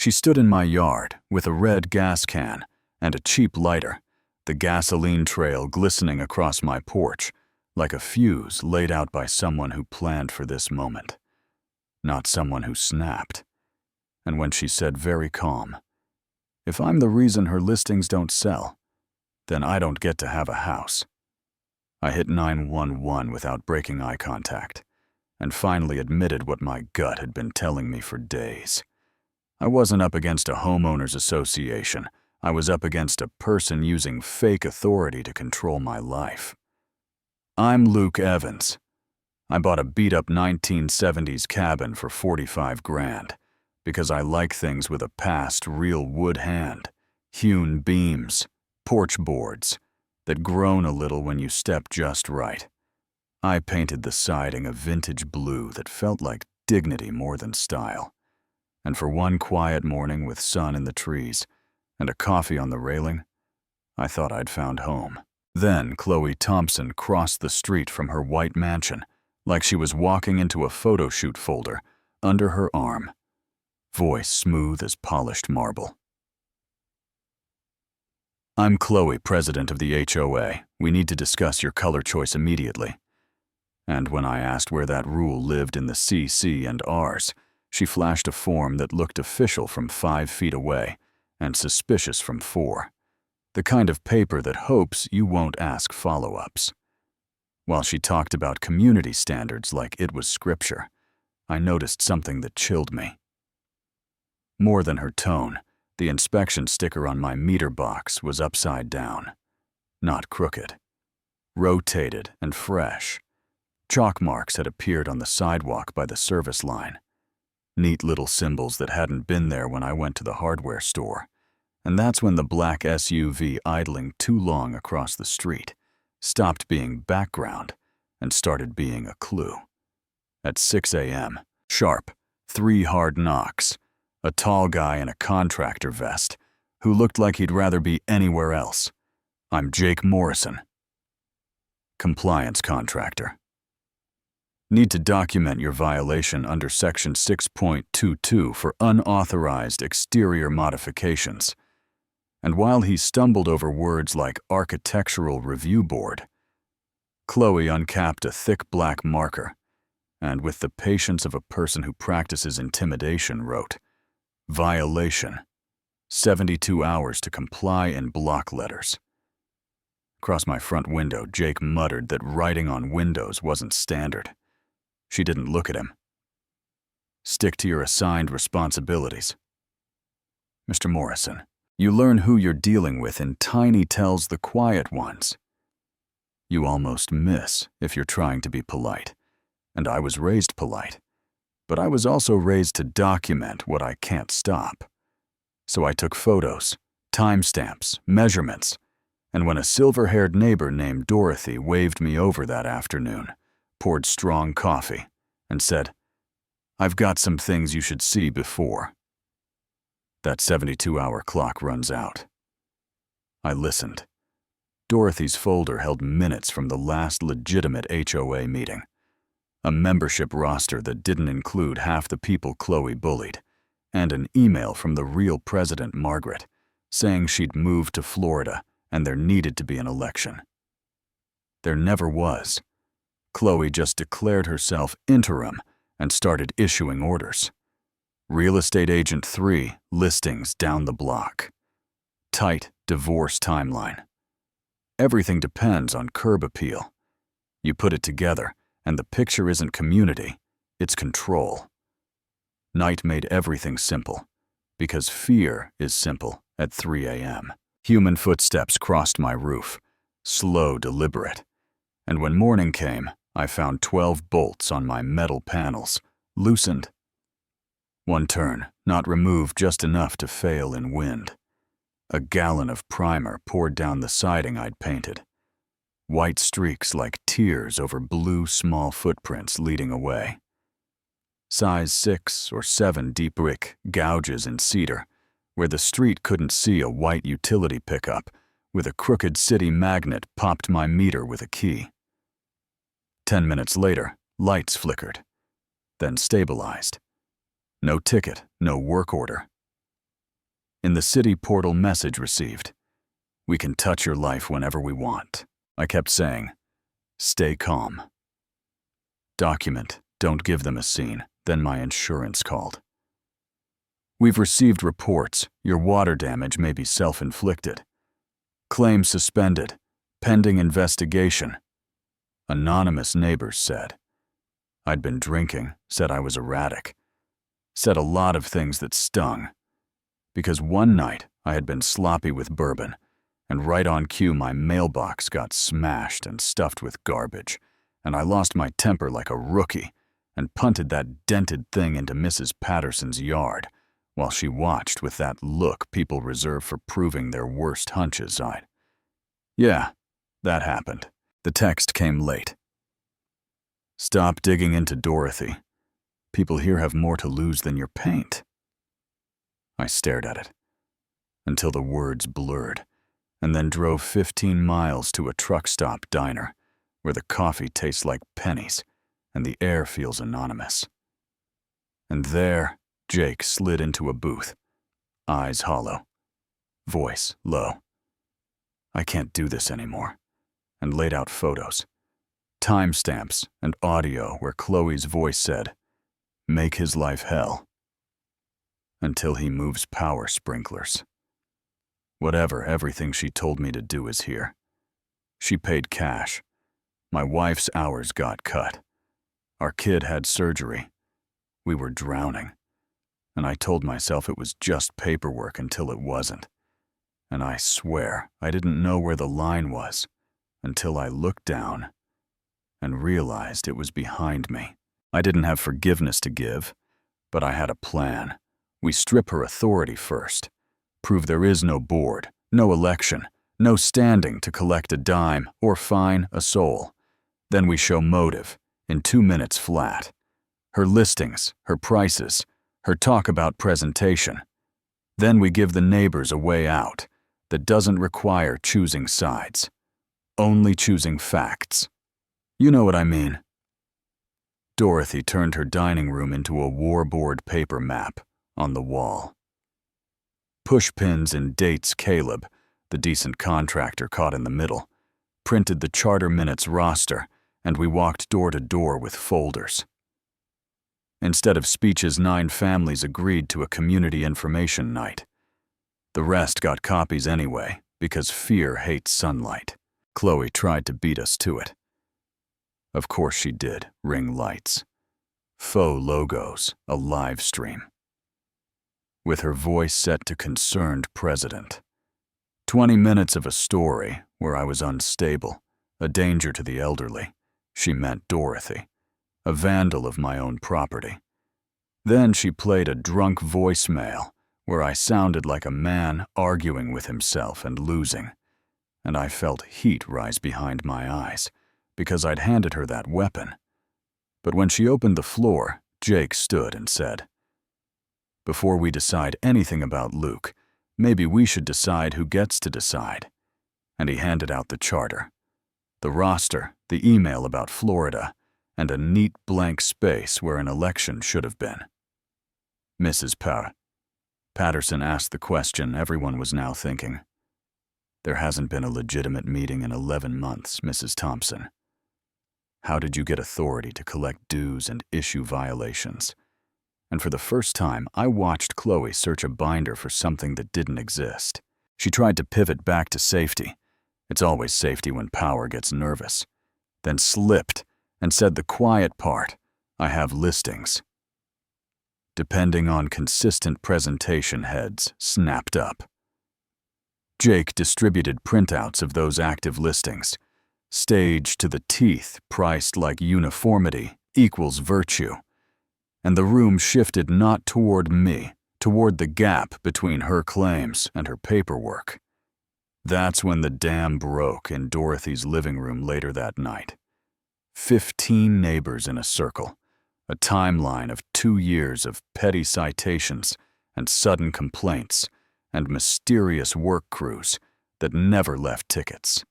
She stood in my yard with a red gas can and a cheap lighter, the gasoline trail glistening across my porch like a fuse laid out by someone who planned for this moment, not someone who snapped. And when she said very calm, "If I'm the reason her listings don't sell, then I don't get to have a house," I hit 911 without breaking eye contact, and finally admitted what my gut had been telling me for days. I wasn't up against a homeowners association. I was up against a person using fake authority to control my life. I'm Luke Evans. I bought a beat-up 1970s cabin for 45 grand because I like things with a past real wood hand, hewn beams, porch boards that groan a little when you step just right. I painted the siding a vintage blue that felt like dignity more than style. And for one quiet morning with sun in the trees and a coffee on the railing, I thought I'd found home. Then Chloe Thompson crossed the street from her white mansion like she was walking into a photo shoot folder under her arm, voice smooth as polished marble. "I'm Chloe, president of the HOA. We need to discuss your color choice immediately." And when I asked where that rule lived in the CC and Rs, she flashed a form that looked official from 5 feet away and suspicious from 4. The kind of paper that hopes you won't ask follow-ups. While she talked about community standards like it was scripture, I noticed something that chilled me. More than her tone, the inspection sticker on my meter box was upside down, not crooked, rotated and fresh. Chalk marks had appeared on the sidewalk by the service line. Neat little symbols that hadn't been there when I went to the hardware store. And that's when the black SUV idling too long across the street stopped being background and started being a clue. At 6 a.m., sharp, 3 hard knocks, a tall guy in a contractor vest who looked like he'd rather be anywhere else. "I'm Jake Morrison, compliance contractor. Need to document your violation under Section 6.22 for unauthorized exterior modifications." And while he stumbled over words like architectural review board, Chloe uncapped a thick black marker and, with the patience of a person who practices intimidation, wrote, "Violation. 72 hours to comply" in block letters. Across my front window, Jake muttered that writing on windows wasn't standard. She didn't look at him. "Stick to your assigned responsibilities." "Mr. Morrison, you learn who you're dealing with in tiny tells the quiet ones. You almost miss if you're trying to be polite. And I was raised polite. But I was also raised to document what I can't stop. So I took photos, timestamps, measurements, and when a silver-haired neighbor named Dorothy waved me over that afternoon, poured strong coffee, and said, "I've got some things you should see before," that 72-hour clock runs out. I listened. Dorothy's folder held minutes from the last legitimate HOA meeting, a membership roster that didn't include half the people Chloe bullied, and an email from the real president, Margaret, saying she'd moved to Florida and there needed to be an election. There never was. Chloe just declared herself interim and started issuing orders. Real estate agent 3, listings down the block. Tight divorce timeline. Everything depends on curb appeal. You put it together, and the picture isn't community, it's control. Night made everything simple, because fear is simple at 3 a.m. Human footsteps crossed my roof, slow, deliberate. And when morning came, I found 12 bolts on my metal panels, loosened. One turn, not removed just enough to fail in wind. A gallon of primer poured down the siding I'd painted. White streaks like tears over blue small footprints leading away. Size 6 or 7 deep brick gouges in cedar, where the street couldn't see a white utility pickup with a crooked city magnet popped my meter with a key. 10 minutes later, lights flickered, then stabilized. No ticket, no work order, In the city portal, message received. We can touch your life whenever we want. I kept saying, stay calm. Document, don't give them a scene. Then my insurance called. We've received reports. Your water damage may be self-inflicted. Claim suspended. Pending investigation. Anonymous neighbors said. I'd been drinking, said I was erratic. Said a lot of things that stung. Because one night I had been sloppy with bourbon, and right on cue my mailbox got smashed and stuffed with garbage, and I lost my temper like a rookie and punted that dented thing into Mrs. Patterson's yard while she watched with that look people reserve for proving their worst hunches. Yeah, that happened. The text came late. Stop digging into Dorothy. People here have more to lose than your paint. I stared at it until the words blurred, and then drove 15 miles to a truck stop diner where the coffee tastes like pennies and the air feels anonymous. And there, Jake slid into a booth, eyes hollow, voice low. I can't do this anymore, and laid out photos, timestamps, and audio where Chloe's voice said, make his life hell. Until he moves power sprinklers. Whatever, everything she told me to do is here. She paid cash. My wife's hours got cut. Our kid had surgery. We were drowning. And I told myself it was just paperwork until it wasn't. And I swear I didn't know where the line was until I looked down and realized it was behind me. I didn't have forgiveness to give, but I had a plan. We strip her authority first, prove there is no board, no election, no standing to collect a dime or fine a soul. Then we show motive in 2 minutes flat. Her listings, her prices, her talk about presentation. Then we give the neighbors a way out that doesn't require choosing sides, only choosing facts. You know what I mean. Dorothy turned her dining room into a warboard paper map on the wall. Pushpins and dates Caleb, the decent contractor, caught in the middle, printed the charter minutes roster, and we walked door to door with folders. Instead of speeches, 9 families agreed to a community information night. The rest got copies anyway, because fear hates sunlight. Chloe tried to beat us to it. Of course she did, ring lights. Faux logos, a live stream. With her voice set to concerned president. 20 minutes of a story where I was unstable, a danger to the elderly. She meant Dorothy, a vandal of my own property. Then she played a drunk voicemail where I sounded like a man arguing with himself and losing, and I felt heat rise behind my eyes because I'd handed her that weapon. But when she opened the floor, Jake stood and said, before we decide anything about Luke, maybe we should decide who gets to decide. And he handed out the charter, the roster, the email about Florida, and a neat blank space where an election should have been. Mrs. Patterson asked the question everyone was now thinking. There hasn't been a legitimate meeting in 11 months, Mrs. Thompson. How did you get authority to collect dues and issue violations? And for the first time, I watched Chloe search a binder for something that didn't exist. She tried to pivot back to safety. It's always safety when power gets nervous. Then slipped and said the quiet part, I have listings. Depending on consistent presentation, heads snapped up. Jake distributed printouts of those active listings, staged to the teeth, priced like uniformity equals virtue. And the room shifted not toward me, toward the gap between her claims and her paperwork. That's when the dam broke in Dorothy's living room later that night. 15 neighbors in a circle, a timeline of 2 years of petty citations and sudden complaints and mysterious work crews that never left tickets.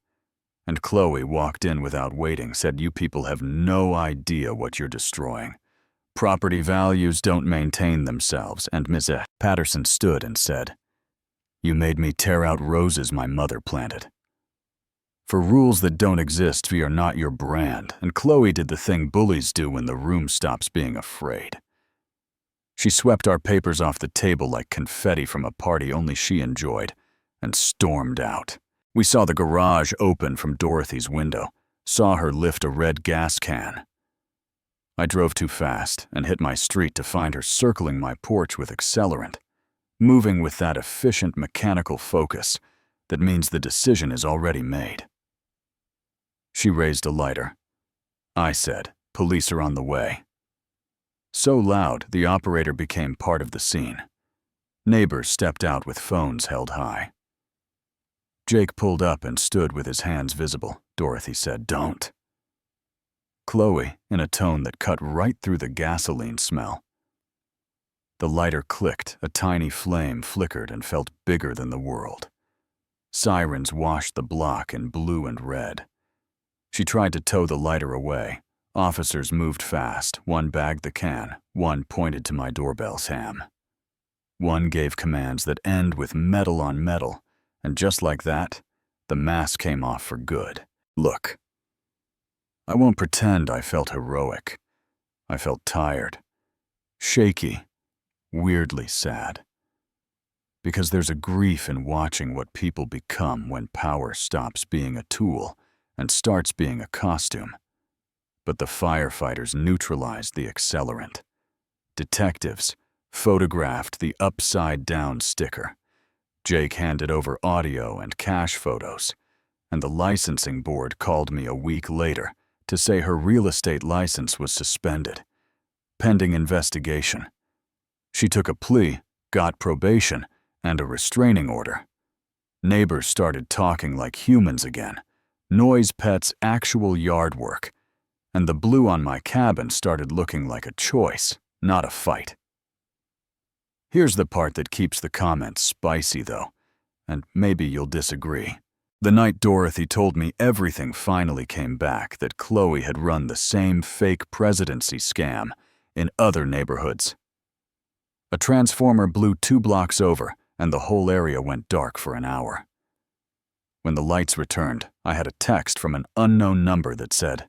And Chloe walked in without waiting, said, you people have no idea what you're destroying. Property values don't maintain themselves, and Ms. Patterson stood and said, You made me tear out roses my mother planted. For rules that don't exist, we are not your brand, and Chloe did the thing bullies do when the room stops being afraid. She swept our papers off the table like confetti from a party only she enjoyed, and stormed out. We saw the garage open from Dorothy's window, saw her lift a red gas can. I drove too fast and hit my street to find her circling my porch with accelerant, moving with that efficient mechanical focus that means the decision is already made. She raised a lighter. I said, "Police are on the way." So loud, the operator became part of the scene. Neighbors stepped out with phones held high. Jake pulled up and stood with his hands visible. Dorothy said, "Don't." Chloe, in a tone that cut right through the gasoline smell. The lighter clicked, a tiny flame flickered and felt bigger than the world. Sirens washed the block in blue and red. She tried to tow the lighter away. Officers moved fast. One bagged the can. One pointed to my doorbell's ham. One gave commands that end with metal on metal, and just like that, the mask came off for good. Look. I won't pretend I felt heroic. I felt tired, shaky, weirdly sad. Because there's a grief in watching what people become when power stops being a tool and starts being a costume. But the firefighters neutralized the accelerant. Detectives photographed the upside-down sticker. Jake handed over audio and cache photos, and the licensing board called me a week later to say her real estate license was suspended, pending investigation. She took a plea, got probation, and a restraining order. Neighbors started talking like humans again. Noise pets' actual yard work. And the blue on my cabin started looking like a choice, not a fight. Here's the part that keeps the comments spicy, though, and maybe you'll disagree. The night Dorothy told me everything finally came back, that Chloe had run the same fake presidency scam in other neighborhoods. A transformer blew 2 blocks over, and the whole area went dark for an hour. When the lights returned, I had a text from an unknown number that said,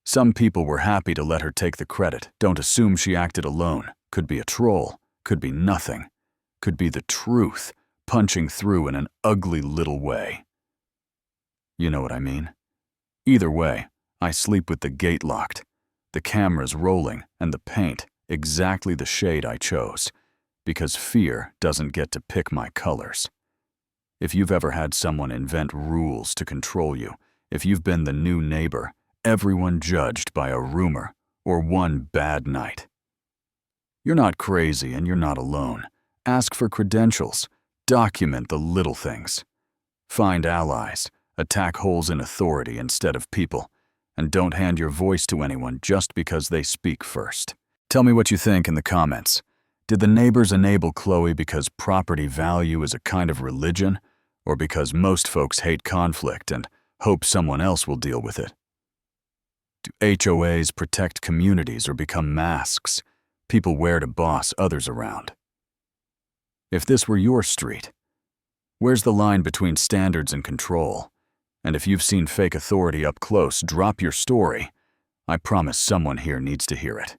"Some people were happy to let her take the credit. Don't assume she acted alone. Could be a troll. Could be nothing. Could be the truth, punching through in an ugly little way." You know what I mean? Either way, I sleep with the gate locked, the cameras rolling, and the paint exactly the shade I chose, because fear doesn't get to pick my colors. If you've ever had someone invent rules to control you, if you've been the new neighbor, everyone judged by a rumor or one bad night. You're not crazy and you're not alone. Ask for credentials. Document the little things. Find allies. Attack holes in authority instead of people. And don't hand your voice to anyone just because they speak first. Tell me what you think in the comments. Did the neighbors enable Chloe because property value is a kind of religion, or because most folks hate conflict and hope someone else will deal with it? Do HOAs protect communities or become masks people wear to boss others around? If this were your street, where's the line between standards and control? And if you've seen fake authority up close, drop your story. I promise someone here needs to hear it.